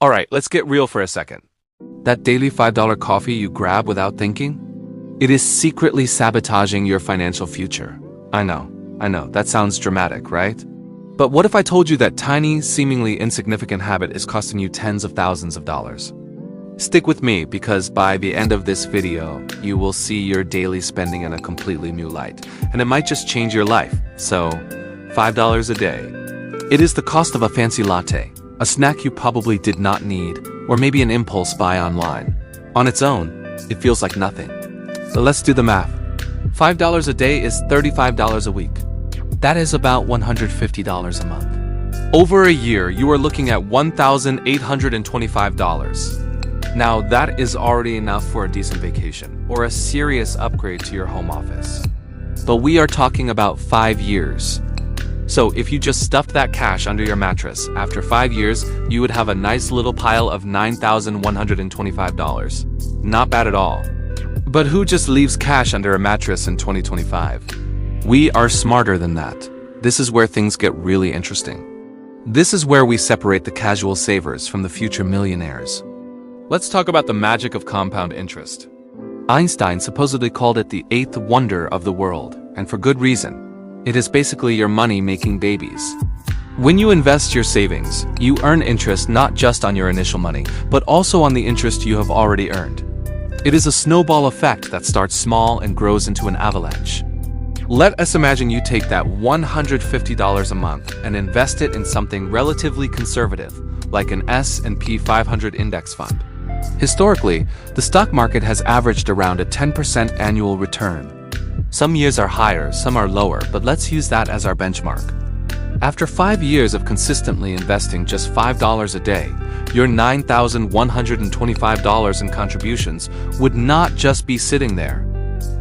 Alright, let's get real for a second. That daily $5 coffee you grab without thinking? It is secretly sabotaging your financial future. I know, that sounds dramatic, right? But what if I told you that tiny, seemingly insignificant habit is costing you tens of thousands of dollars? Stick with me because by the end of this video, you will see your daily spending in a completely new light, and it might just change your life. So, $5 a day. It is the cost of a fancy latte, a snack you probably did not need, or maybe an impulse buy online. On its own, it feels like nothing. So let's do the math. $5 a day is $35 a week. That is about $150 a month. Over a year, you are looking at $1,825. Now that is already enough for a decent vacation, or a serious upgrade to your home office. But we are talking about 5 years. So if you just stuffed that cash under your mattress, after 5 years, you would have a nice little pile of $9,125. Not bad at all. But who just leaves cash under a mattress in 2025? We are smarter than that. This is where things get really interesting. This is where we separate the casual savers from the future millionaires. Let's talk about the magic of compound interest. Einstein supposedly called it the eighth wonder of the world, and for good reason. It is basically your money making babies. When you invest your savings, you earn interest not just on your initial money, but also on the interest you have already earned. It is a snowball effect that starts small and grows into an avalanche. Let us imagine you take that $150 a month and invest it in something relatively conservative, like an S&P 500 index fund. Historically, the stock market has averaged around a 10% annual return. Some years are higher, some are lower, but let's use that as our benchmark. After 5 years of consistently investing just $5 a day, your $9,125 in contributions would not just be sitting there.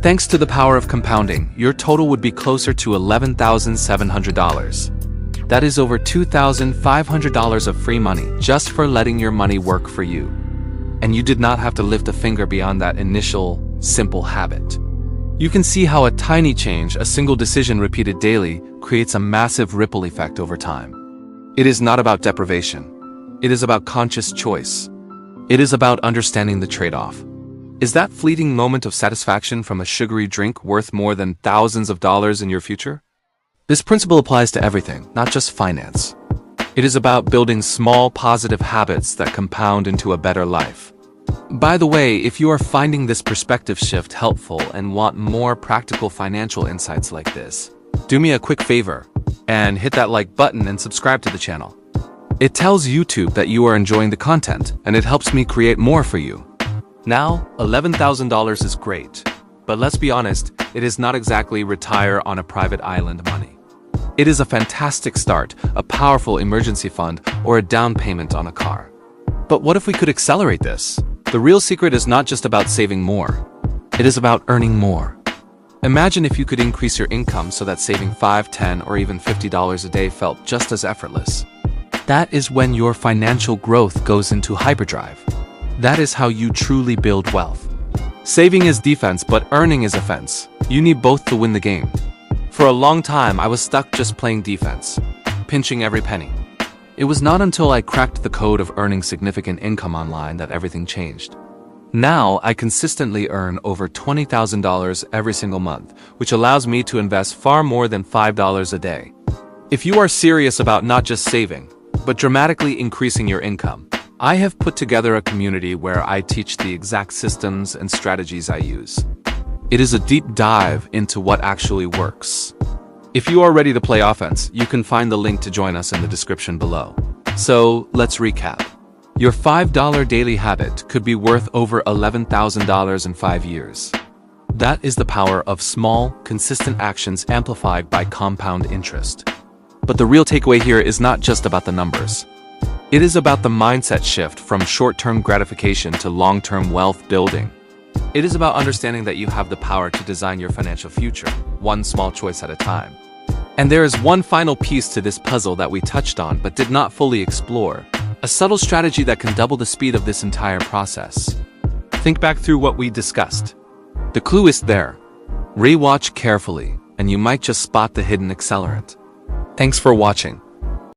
Thanks to the power of compounding, your total would be closer to $11,700. That is over $2,500 of free money just for letting your money work for you. And you did not have to lift a finger beyond that initial, simple habit. You can see how a tiny change, a single decision repeated daily, creates a massive ripple effect over time. It is not about deprivation. It is about conscious choice. It is about understanding the trade-off. Is that fleeting moment of satisfaction from a sugary drink worth more than thousands of dollars in your future? This principle applies to everything, not just finance. It is about building small positive habits that compound into a better life. By the way, if you are finding this perspective shift helpful and want more practical financial insights like this, do me a quick favor and hit that like button and subscribe to the channel. It tells YouTube that you are enjoying the content and it helps me create more for you. Now, $11,000 is great, but let's be honest, it is not exactly retire on a private island money. It is a fantastic start, a powerful emergency fund, or a down payment on a car. But what if we could accelerate this? The real secret is not just about saving more. It is about earning more. Imagine if you could increase your income so that saving $5, $10, or even $50 a day felt just as effortless. That is when your financial growth goes into hyperdrive. That is how you truly build wealth. Saving is defense, but earning is offense. You need both to win the game. For a long time, I was stuck just playing defense, pinching every penny. It was not until I cracked the code of earning significant income online that everything changed. Now, I consistently earn over $20,000 every single month, which allows me to invest far more than $5 a day. If you are serious about not just saving, but dramatically increasing your income, I have put together a community where I teach the exact systems and strategies I use. It is a deep dive into what actually works. If you are ready to play offense, you can find the link to join us in the description below. So, let's recap. Your $5 daily habit could be worth over $11,000 in 5 years. That is the power of small, consistent actions amplified by compound interest. But the real takeaway here is not just about the numbers. It is about the mindset shift from short-term gratification to long-term wealth building. It is about understanding that you have the power to design your financial future, one small choice at a time. And there is one final piece to this puzzle that we touched on but did not fully explore, a subtle strategy that can double the speed of this entire process. Think back through what we discussed. The clue is there. Rewatch carefully, and you might just spot the hidden accelerant. Thanks for watching.